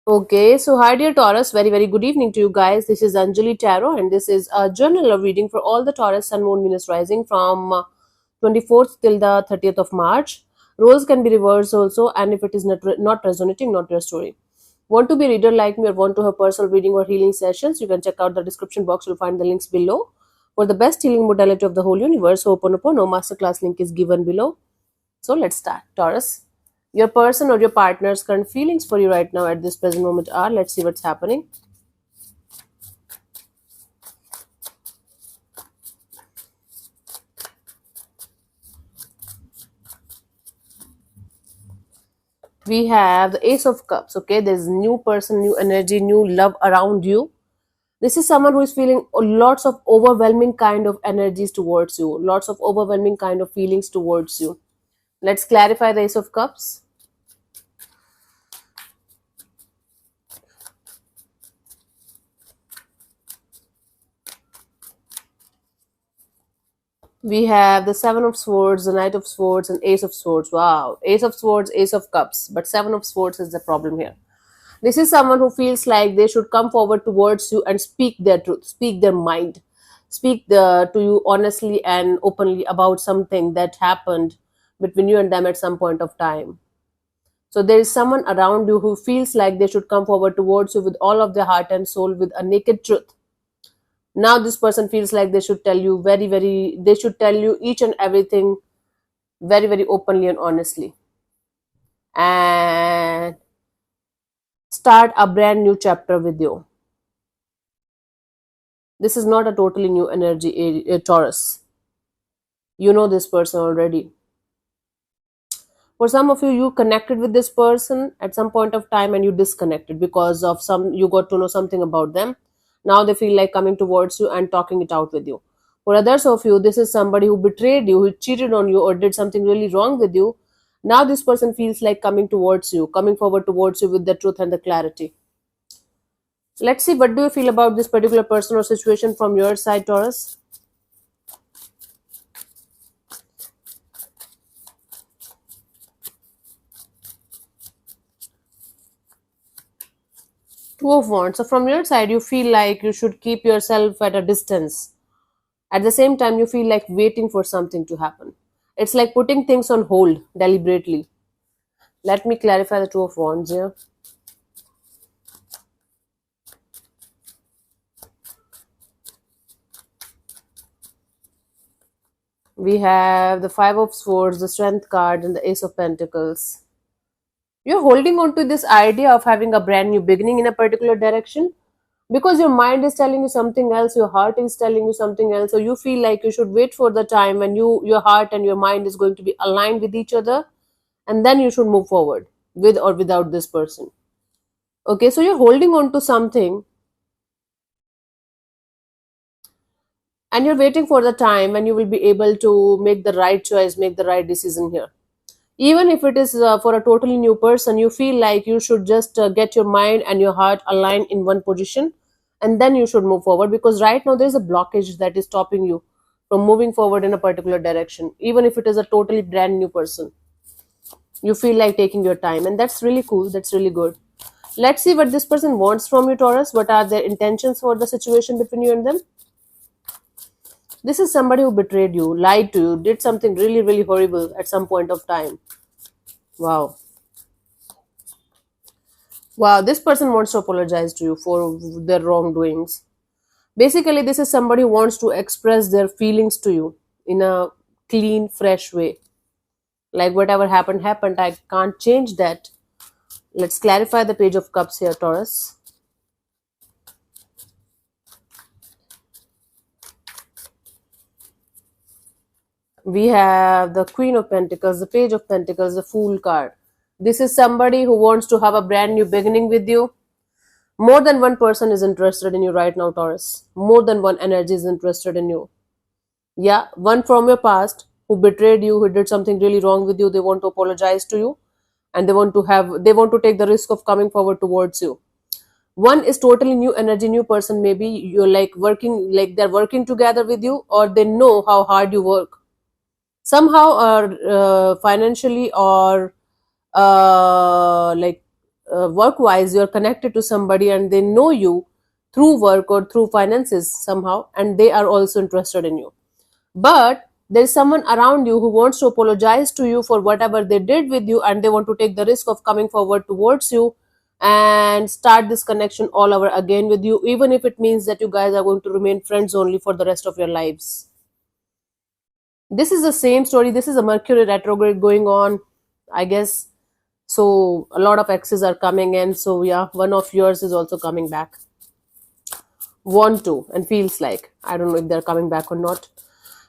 Okay, so hi dear Taurus, very good evening to you guys. This is Anjali Tarot, and this is a journal of reading for all the Taurus Sun, Moon, Venus rising from 24th till the 30th of March. Roles can be reversed also, and if it is not resonating, not your story. Want to be reader like me or want to have personal reading or healing sessions? You can check out the description box. You'll find the links below. For the best healing modality of the whole universe, Ho'oponopono masterclass link is given below. So let's start. Taurus, your person or your partner's current feelings for you right now at this present moment are. Let's see what's happening. We have the Ace of Cups. Okay, there's new person, new energy, new love around you. This is someone who is feeling lots of overwhelming kind of energies towards you, lots of overwhelming kind of feelings towards you. Let's clarify the Ace of Cups. We have the Seven of Swords, the Knight of Swords, and Ace of Swords. Wow. Ace of Swords, Ace of Cups. But Seven of Swords is the problem here. This is someone who feels like they should come forward towards you and speak their truth, speak their mind, to you honestly and openly about something that happened between you and them at some point of time. So there is someone around you who feels like they should come forward towards you with all of their heart and soul with a naked truth. Now this person feels like they should tell you they should tell you each and everything very openly and honestly. And start a brand new chapter with you. This is not a totally new energy, Taurus. You know this person already. For some of you, you connected with this person at some point of time and you disconnected because of you got to know something about them. Now they feel like coming towards you and talking it out with you. For others of you, this is somebody who betrayed you, who cheated on you, or did something really wrong with you. Now this person feels like coming towards you, coming forward towards you with the truth and the clarity. Let's see, what do you feel about this particular person or situation from your side, Taurus? Two of Wands. So from your side, you feel like you should keep yourself at a distance. At the same time, you feel like waiting for something to happen. It's like putting things on hold deliberately. Let me clarify the Two of Wands here. We have the Five of Swords, the Strength card, and the Ace of Pentacles. You're holding on to this idea of having a brand new beginning in a particular direction because your mind is telling you something else, your heart is telling you something else, so you feel like you should wait for the time when your heart and your mind is going to be aligned with each other, and then you should move forward with or without this person. Okay, so you're holding on to something and you're waiting for the time when you will be able to make the right choice, make the right decision here. Even if it is for a totally new person, you feel like you should just get your mind and your heart aligned in one position, and then you should move forward, because right now there is a blockage that is stopping you from moving forward in a particular direction. Even if it is a totally brand new person, you feel like taking your time, and that's really cool, that's really good. Let's see what this person wants from you, Taurus. What are their intentions for the situation between you and them? This is somebody who betrayed you, lied to you, did something really horrible at some point of time. Wow. Wow, this person wants to apologize to you for their wrongdoings. Basically, this is somebody who wants to express their feelings to you in a clean, fresh way. Like whatever happened, happened. I can't change that. Let's clarify the Page of Cups here, Taurus. We have the Queen of Pentacles, the Page of Pentacles, the Fool card. This is somebody who wants to have a brand new beginning with you. More than one person is interested in you right now, Taurus. More than one energy is interested in you. Yeah, one from your past who betrayed you, who did something really wrong with you. They want to apologize to you, and they want to take the risk of coming forward towards you. One is totally new energy, new person. Maybe you're like they're working together with you, or they know how hard you work somehow, or financially, or like work wise you're connected to somebody and they know you through work or through finances somehow, and they are also interested in you. But there's someone around you who wants to apologize to you for whatever they did with you, and they want to take the risk of coming forward towards you and start this connection all over again with you, even if it means that you guys are going to remain friends only for the rest of your lives. This is the same story. This is a Mercury retrograde going on, I guess. So a lot of exes are coming in. So yeah, one of yours is also coming back. Want to and feels like. I don't know if they're coming back or not.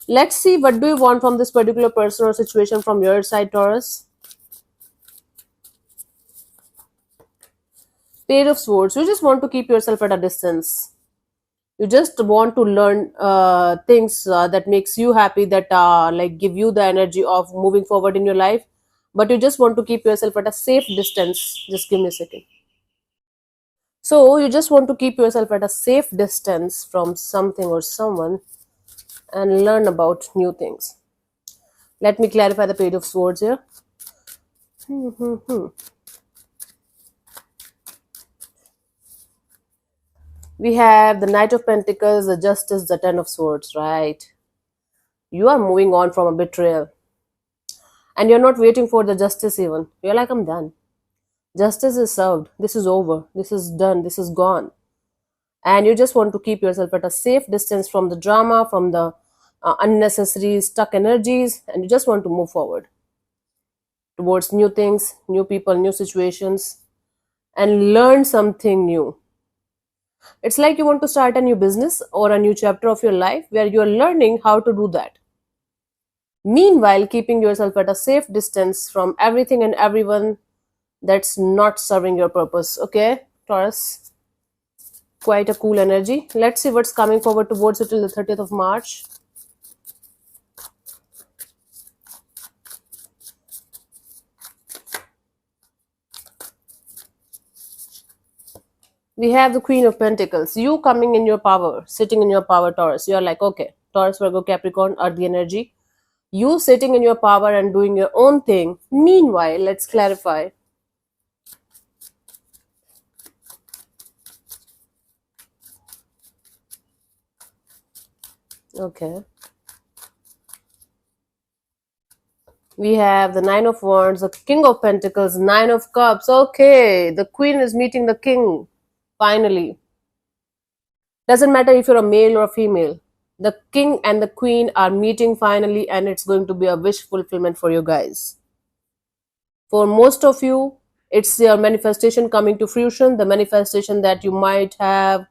Let's see, what do you want from this particular person or situation from your side, Taurus? Page of Swords. You just want to keep yourself at a distance. You just want to learn things that makes you happy, that like give you the energy of moving forward in your life, but you just want to keep yourself at a safe distance. Just give me a second. So you just want to keep yourself at a safe distance from something or someone and learn about new things. Let me clarify the Page of Swords here. We have the Knight of Pentacles, the Justice, the Ten of Swords, right? You are moving on from a betrayal. And you're not waiting for the justice even. You're like, I'm done. Justice is served. This is over. This is done. This is gone. And you just want to keep yourself at a safe distance from the drama, from the unnecessary stuck energies, and you just want to move forward towards new things, new people, new situations, and learn something new. It's like you want to start a new business or a new chapter of your life where you're learning how to do that. Meanwhile, keeping yourself at a safe distance from everything and everyone that's not serving your purpose. Okay, Taurus? Quite a cool energy. Let's see what's coming forward towards you till the 30th of March. We have the Queen of Pentacles. You coming in your power, sitting in your power, Taurus. You're like, okay, Taurus, Virgo, Capricorn are the energy. You sitting in your power and doing your own thing. Meanwhile, let's clarify. Okay. We have the Nine of Wands, the King of Pentacles, Nine of Cups. Okay, the Queen is meeting the King, finally. Doesn't matter if you're a male or a female. The King and the Queen are meeting finally, and it's going to be a wish fulfillment for you guys. For most of you, it's your manifestation coming to fruition, the manifestation that you might have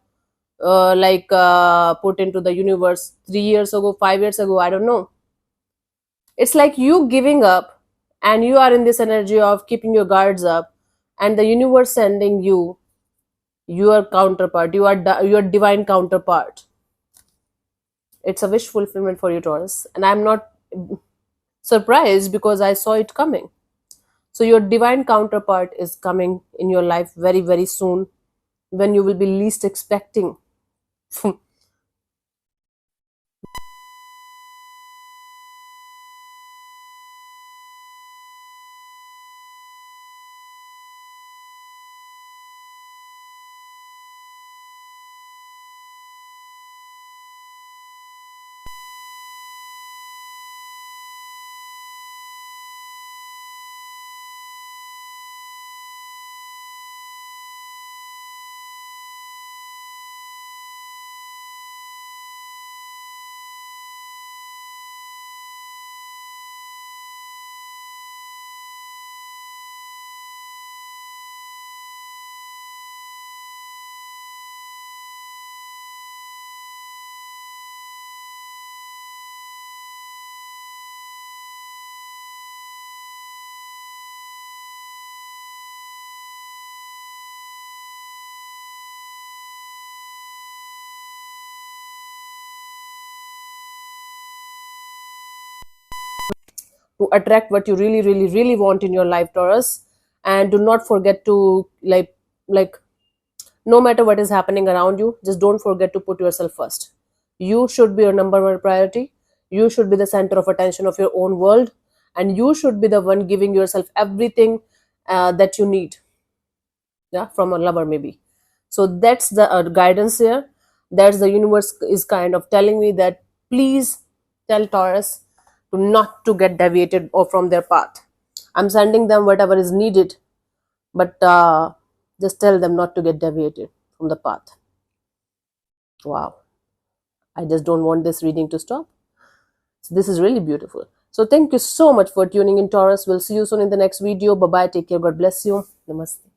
put into the universe 3 years ago, 5 years ago, I don't know. It's like you giving up, and you are in this energy of keeping your guards up, and the universe sending you your counterpart, your divine counterpart. It's a wish fulfillment for you, Taurus, and I'm not surprised because I saw it coming. So your divine counterpart is coming in your life very, very soon, when you will be least expecting. To attract what you really, really, really want in your life, Taurus. And do not forget to like no matter what is happening around you, just don't forget to put yourself first. You should be your number one priority. You should be the center of attention of your own world, and you should be the one giving yourself everything that you need. yeah, from a lover maybe. So that's the guidance here. That's the universe is kind of telling me that please tell Taurus to not to get deviated or from their path. I'm sending them whatever is needed, but just tell them not to get deviated from the path. Wow, I just don't want this reading to stop. So this is really beautiful. So thank you so much for tuning in, Taurus. We'll see you soon in the next video. Bye bye, take care, God bless you. Namaste.